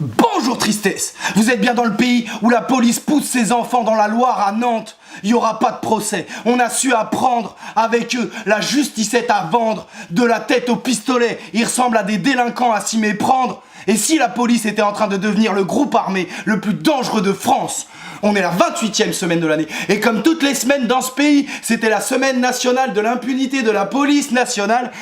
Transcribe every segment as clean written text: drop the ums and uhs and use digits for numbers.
Bonjour tristesse. Vous êtes bien dans le pays où la police pousse ses enfants dans la Loire à Nantes. Il n'y aura pas de procès. On a su apprendre avec eux. La justice est à vendre. De la tête au pistolet. Ils ressemblent à des délinquants à s'y méprendre. Et si la police était en train de devenir le groupe armé le plus dangereux de France? On est la 28e semaine de l'année. Et comme toutes les semaines dans ce pays, c'était la semaine nationale de l'impunité de la police nationale.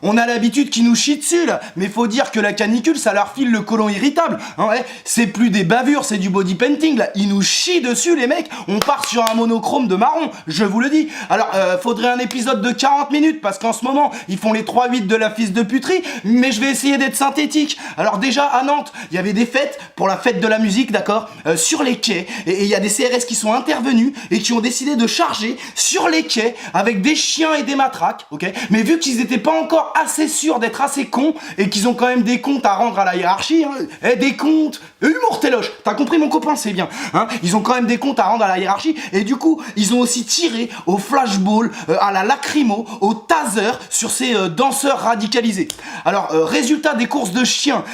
On a l'habitude qu'ils nous chient dessus là, mais faut dire que la canicule ça leur file le côlon irritable, hein, c'est plus des bavures, c'est du body painting là, ils nous chient dessus les mecs, on part sur un monochrome de marron, je vous le dis. Alors faudrait un épisode de 40 minutes parce qu'en ce moment ils font les 3-8 de la fils de puterie, mais je vais essayer d'être synthétique. Alors déjà à Nantes, il y avait des fêtes pour la fête de la musique, d'accord, sur les quais, et il y a des CRS qui sont intervenus et qui ont décidé de charger sur les quais avec des chiens et des matraques, ok, mais vu qu'ils étaient pas encore assez sûrs d'être assez cons et qu'ils ont quand même des comptes à rendre à la hiérarchie, hein, des comptes, humour téloche, t'as compris mon copain, c'est bien, hein, ils ont quand même des comptes à rendre à la hiérarchie et du coup ils ont aussi tiré au flashball, à la lacrymo, au taser sur ces danseurs radicalisés. Alors résultat des courses de chiens,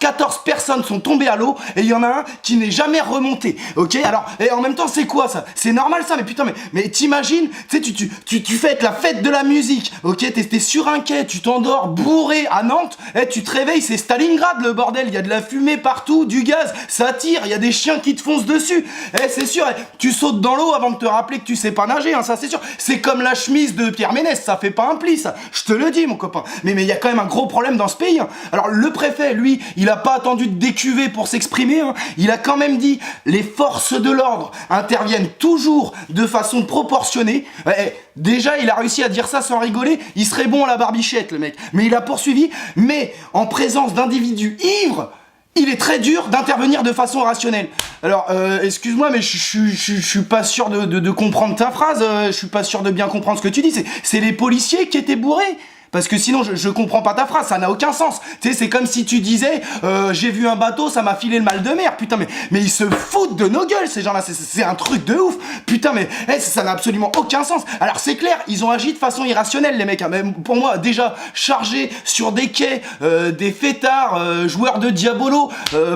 14 personnes sont tombées à l'eau et il y en a un qui n'est jamais remonté, ok. Alors et en même temps c'est quoi ça? C'est normal ça, mais putain mais t'imagines, tu sais tu fêtes la fête de la musique, ok, t'es sur un quai, tu t'endors bourré à Nantes, tu te réveilles, c'est Stalingrad le bordel, il y a de la fumée partout, du gaz, ça tire, il y a des chiens qui te foncent dessus, c'est sûr, tu sautes dans l'eau avant de te rappeler que tu sais pas nager, hein, ça c'est sûr, c'est comme la chemise de Pierre Ménès, ça fait pas un pli ça, je te le dis mon copain, mais il y a quand même un gros problème dans ce pays, hein. Alors le préfet, lui, il a pas attendu de décuver pour s'exprimer, hein. Il a quand même dit, les forces de l'ordre interviennent toujours de façon proportionnée, déjà il a réussi à dire ça sans rigoler, il serait bon à la barbichette le mec, mais il a poursuivi, mais en présence d'individus ivres, il est très dur d'intervenir de façon rationnelle. Alors, excuse-moi, mais je suis pas sûr de comprendre ta phrase, je suis pas sûr de bien comprendre ce que tu dis, c'est les policiers qui étaient bourrés? Parce que sinon, je comprends pas ta phrase, ça n'a aucun sens. Tu sais, c'est comme si tu disais, j'ai vu un bateau, ça m'a filé le mal de mer. Putain, mais ils se foutent de nos gueules, ces gens-là. C'est un truc de ouf. Putain, mais ça n'a absolument aucun sens. Alors, c'est clair, ils ont agi de façon irrationnelle, les mecs. Hein. Mais pour moi, déjà, charger sur des quais des fêtards, joueurs de Diabolo,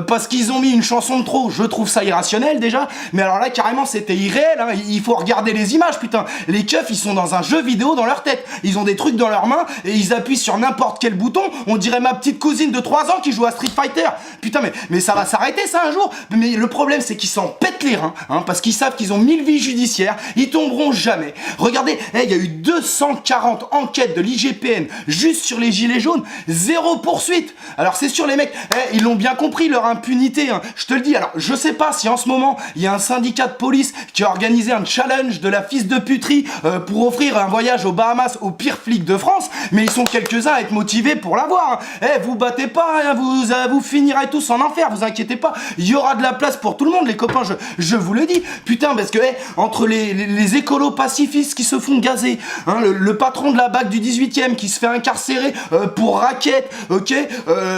parce qu'ils ont mis une chanson de trop, je trouve ça irrationnel, déjà. Mais alors là, carrément, c'était irréel. Hein. Il faut regarder les images, putain. Les keufs, ils sont dans un jeu vidéo dans leur tête. Ils ont des trucs dans leurs mains, et ils appuient sur n'importe quel bouton, on dirait ma petite cousine de 3 ans qui joue à Street Fighter. Putain mais ça va s'arrêter ça un jour. Mais le problème c'est qu'ils s'en pètent les reins, hein, parce qu'ils savent qu'ils ont 1000 vies judiciaires, ils tomberont jamais. Regardez, il y a eu 240 enquêtes de l'IGPN juste sur les gilets jaunes, 0 poursuite. Alors c'est sûr les mecs, ils l'ont bien compris leur impunité, hein. Je te le dis, alors je sais pas si en ce moment il y a un syndicat de police qui a organisé un challenge de la fils de puterie pour offrir un voyage aux Bahamas aux pires flics de France, mais ils sont quelques-uns à être motivés pour l'avoir, hein. Vous battez pas, hein, vous finirez tous en enfer, vous inquiétez pas, il y aura de la place pour tout le monde les copains, je vous le dis, putain, parce que entre les écolos pacifistes qui se font gazer, hein, le patron de la BAC du 18e qui se fait incarcérer pour raquette, ok,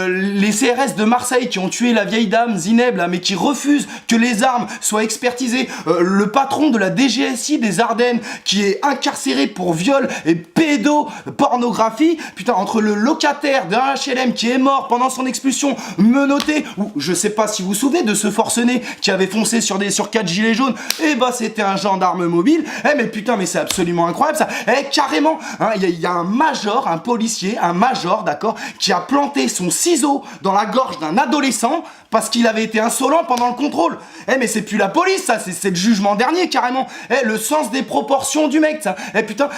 les CRS de Marseille qui ont tué la vieille dame Zineb là, mais qui refusent que les armes soient expertisées, le patron de la DGSI des Ardennes qui est incarcéré pour viol et pédopornographie. Putain, entre le locataire d'un HLM qui est mort pendant son expulsion, menotté, ou je sais pas si vous vous souvenez de ce forcené qui avait foncé sur 4 gilets jaunes, c'était un gendarme mobile, mais putain, mais c'est absolument incroyable ça, carrément, hein, il y a un major, un policier, un major, d'accord, qui a planté son ciseau dans la gorge d'un adolescent parce qu'il avait été insolent pendant le contrôle. Mais c'est plus la police ça, c'est le jugement dernier carrément, le sens des proportions du mec ça, putain,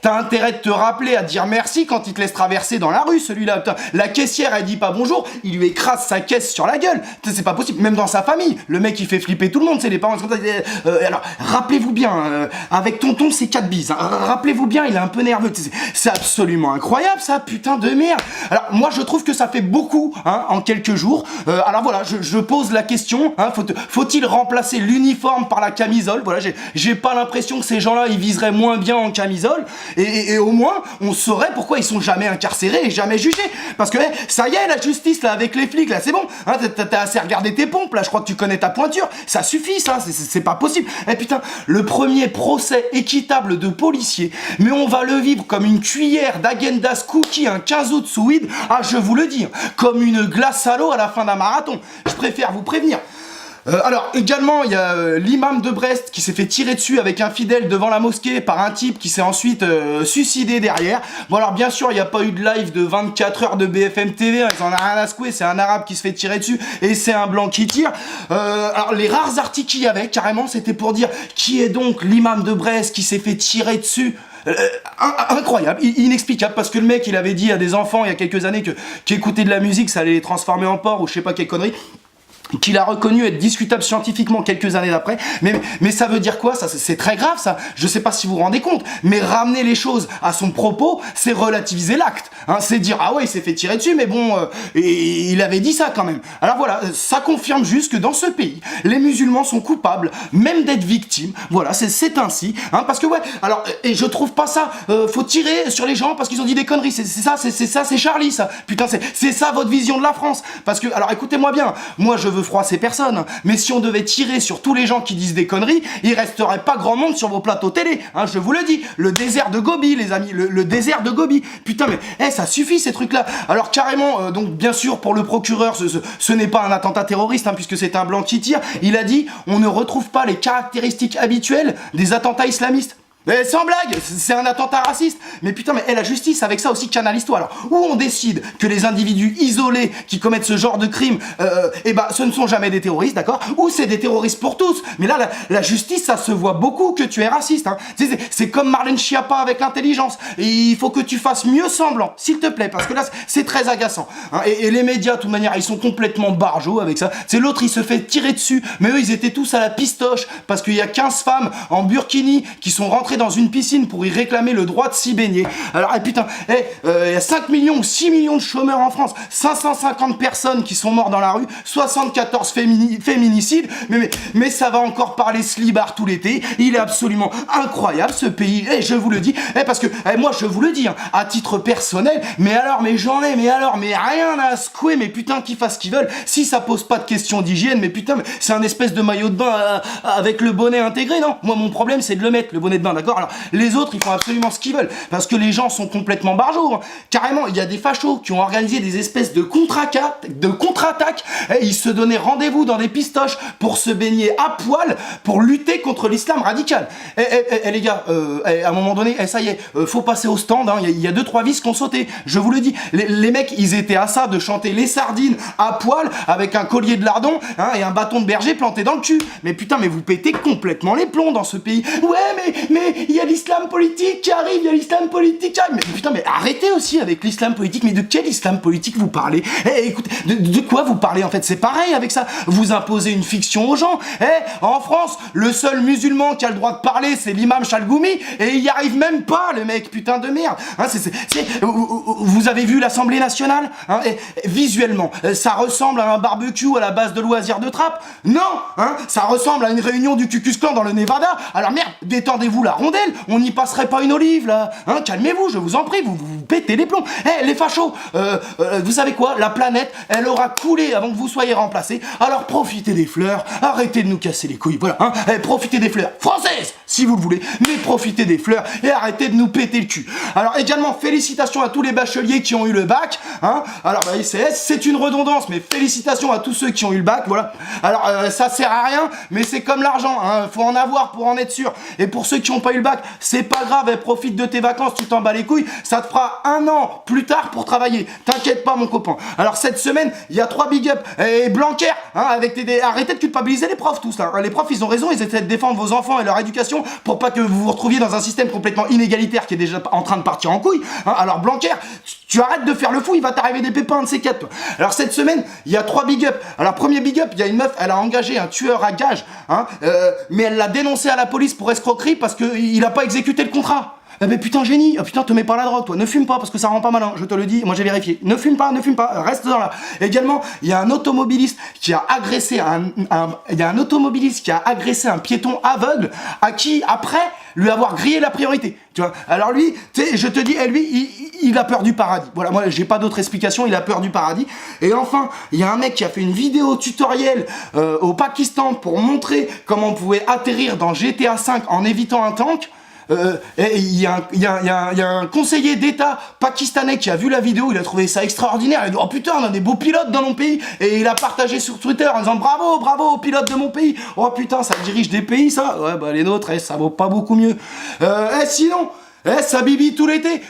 t'as intérêt de te rappeler à dire merci quand il te laisse traverser dans la rue celui-là, putain. La caissière elle dit pas bonjour, il lui écrase sa caisse sur la gueule, c'est pas possible, même dans sa famille, le mec il fait flipper tout le monde, c'est les parents comme ça, alors rappelez-vous bien, avec tonton c'est 4 bises, hein. Rappelez-vous bien, il est un peu nerveux, c'est absolument incroyable ça, putain de merde. Alors moi je trouve que ça fait beaucoup, hein, en quelques jours, alors voilà, je pose la question, hein, faut-il remplacer l'uniforme par la camisole, voilà, j'ai pas l'impression que ces gens-là ils viseraient moins bien en camisole, et au moins on saurait pourquoi ils sont jamais incarcérés et jamais jugés? Parce que ça y est, la justice là avec les flics là, c'est bon, hein, t'as assez regardé tes pompes là, je crois que tu connais ta pointure, ça suffit ça, c'est pas possible. Eh putain, le premier procès équitable de policier, mais on va le vivre comme une cuillère d'Agendas Cookie un 15 août sous weed, ah je vous le dis, comme une glace à l'eau à la fin d'un marathon. Je préfère vous prévenir. Alors également il y a l'imam de Brest qui s'est fait tirer dessus avec un fidèle devant la mosquée par un type qui s'est ensuite suicidé derrière. Bon alors bien sûr il n'y a pas eu de live de 24 heures de BFM TV, hein, ils en ont rien à secouer, c'est un arabe qui se fait tirer dessus et c'est un blanc qui tire. Alors les rares articles qu'il y avait carrément c'était pour dire qui est donc l'imam de Brest qui s'est fait tirer dessus. Incroyable, inexplicable, parce que le mec il avait dit à des enfants il y a quelques années qu'écouter de la musique ça allait les transformer en porc ou je sais pas quelle connerie, qu'il a reconnu être discutable scientifiquement quelques années d'après, mais ça veut dire quoi ça? C'est très grave ça, je sais pas si vous vous rendez compte, mais ramener les choses à son propos, c'est relativiser l'acte, hein, c'est dire ah ouais il s'est fait tirer dessus, mais bon, et il avait dit ça quand même. Alors voilà, ça confirme juste que dans ce pays, les musulmans sont coupables, même d'être victimes, voilà, c'est ainsi, hein, parce que ouais, alors, et je trouve pas ça, faut tirer sur les gens parce qu'ils ont dit des conneries, c'est ça, c'est Charlie ça, putain c'est ça votre vision de la France, parce que, alors écoutez-moi bien, moi je veux froisser personne, mais si on devait tirer sur tous les gens qui disent des conneries, il resterait pas grand monde sur vos plateaux télé, hein, je vous le dis, le désert de Gobi les amis, le désert de Gobi, putain mais ça suffit ces trucs là. Alors carrément, donc bien sûr pour le procureur ce n'est pas un attentat terroriste, hein, puisque c'est un blanc qui tire, il a dit on ne retrouve pas les caractéristiques habituelles des attentats islamistes. Mais sans blague, c'est un attentat raciste. Mais putain, mais la justice avec ça aussi canalise-toi. Alors, où on décide que les individus isolés qui commettent ce genre de crime, eh ben, ce ne sont jamais des terroristes, d'accord? Ou c'est des terroristes pour tous. Mais là, la justice, ça se voit beaucoup que tu es raciste. Hein. C'est comme Marlène Schiappa avec l'intelligence. Et il faut que tu fasses mieux semblant, s'il te plaît, parce que là, c'est très agaçant. Hein. Et les médias, de toute manière, ils sont complètement barjots avec ça. C'est l'autre, il se fait tirer dessus. Mais eux, ils étaient tous à la pistoche parce qu'il y a 15 femmes en burkini qui sont rentrées dans une piscine pour y réclamer le droit de s'y baigner. Alors, putain, il y a 5 millions ou 6 millions de chômeurs en France, 550 personnes qui sont mortes dans la rue, 74 féminicides, mais ça va encore parler slibard tout l'été, il est absolument incroyable ce pays, et je vous le dis, parce que, moi je vous le dis, hein, à titre personnel, mais rien à secouer, mais putain qu'ils fassent ce qu'ils veulent, si ça pose pas de questions d'hygiène, mais putain, c'est un espèce de maillot de bain avec le bonnet intégré, non? Moi mon problème c'est de le mettre, le bonnet de bain, d'accord? Alors les autres ils font absolument ce qu'ils veulent parce que les gens sont complètement barjots, hein. Carrément il y a des fachos qui ont organisé des espèces de contre-attaques et ils se donnaient rendez-vous dans des pistoches pour se baigner à poil pour lutter contre l'islam radical. Les gars, à un moment donné, ça y est, faut passer au stand, hein. Il y a 2-3 vis qui ont sauté, je vous le dis, les mecs ils étaient à ça de chanter les sardines à poil avec un collier de lardon, hein, et un bâton de berger planté dans le cul. Mais putain, mais vous pétez complètement les plombs dans ce pays. Ouais mais il y a l'islam politique qui arrive, il y a l'islam politique qui arrive. Mais putain, mais arrêtez aussi avec l'islam politique. Mais de quel islam politique vous parlez? Écoutez, de quoi vous parlez en fait? C'est pareil avec ça. Vous imposez une fiction aux gens. En France, le seul musulman qui a le droit de parler, c'est l'imam Chalgoumi, et il y arrive même pas, le mec, putain de merde. Hein, vous avez vu l'Assemblée nationale, hein, visuellement, ça ressemble à un barbecue à la base de loisirs de trappe? Non, hein, ça ressemble à une réunion du Ku Klux Klan dans le Nevada. Alors merde, détendez-vous la rondelle, on n'y passerait pas une olive là, hein, calmez-vous, je vous en prie, vous pétez les plombs. Les fachos, vous savez quoi, la planète, elle aura coulé avant que vous soyez remplacés, alors profitez des fleurs, arrêtez de nous casser les couilles, voilà, hein, profitez des fleurs françaises, si vous le voulez, mais profitez des fleurs et arrêtez de nous péter le cul. Alors également, félicitations à tous les bacheliers qui ont eu le bac, hein, alors c'est une redondance, mais félicitations à tous ceux qui ont eu le bac, voilà. Alors ça sert à rien, mais c'est comme l'argent, hein, faut en avoir pour en être sûr, et pour ceux qui n'ont pas eu le bac, c'est pas grave, profite de tes vacances, tu t'en bats les couilles, ça te fera 1 an plus tard pour travailler, t'inquiète pas mon copain. Alors cette semaine, il y a 3 big up, et Blanquer, hein, avec arrêtez de culpabiliser les profs tous là, les profs ils ont raison, ils essaient de défendre vos enfants et leur éducation pour pas que vous vous retrouviez dans un système complètement inégalitaire qui est déjà en train de partir en couille, hein. Alors Blanquer, tu arrêtes de faire le fou, il va t'arriver des pépins de ces 4. Alors cette semaine, il y a 3 big up. Alors premier big up, il y a une meuf, elle a engagé un tueur à gages, hein, mais elle l'a dénoncé à la police pour escroquerie parce qu'il a pas exécuté le contrat. Eh ben putain génie, ah putain te mets pas la drogue toi, ne fume pas parce que ça rend pas malin, je te le dis, moi j'ai vérifié. Ne fume pas, reste dans là. Également, il y a un automobiliste qui a agressé un piéton aveugle à qui après lui avoir grillé la priorité. Tu vois. Alors lui, tu sais, je te dis, il a peur du paradis. Voilà, moi j'ai pas d'autre explication, il a peur du paradis. Et enfin, il y a un mec qui a fait une vidéo tutoriel au Pakistan pour montrer comment on pouvait atterrir dans GTA 5 en évitant un tank. Et il y a un conseiller d'État pakistanais qui a vu la vidéo, il a trouvé ça extraordinaire, il a dit oh putain on a des beaux pilotes dans mon pays, et il a partagé sur Twitter en disant bravo aux pilotes de mon pays, oh putain ça dirige des pays ça, ouais bah les nôtres ça vaut pas beaucoup mieux, sinon ça bibi tout l'été.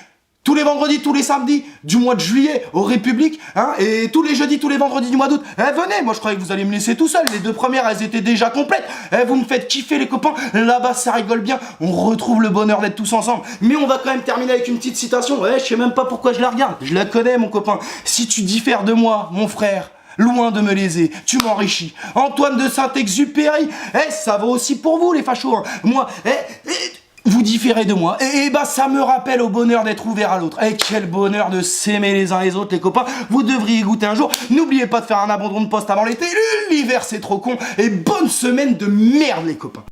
Tous les vendredis, tous les samedis du mois de juillet aux Républiques, hein, et tous les jeudis, tous les vendredis du mois d'août. Venez, moi je croyais que vous alliez me laisser tout seul. Les 2 premières, elles étaient déjà complètes. Vous me faites kiffer les copains. Là-bas, ça rigole bien. On retrouve le bonheur d'être tous ensemble. Mais on va quand même terminer avec une petite citation. Je sais même pas pourquoi je la regarde. Je la connais, mon copain. Si tu diffères de moi, mon frère, loin de me léser, tu m'enrichis. Antoine de Saint-Exupéry. Ça vaut aussi pour vous, les fachos. Hein. Moi, vous différez de moi, et bah ça me rappelle au bonheur d'être ouvert à l'autre. Quel bonheur de s'aimer les uns les autres les copains, vous devriez goûter un jour. N'oubliez pas de faire un abandon de poste avant l'été, l'hiver c'est trop con, et bonne semaine de merde les copains.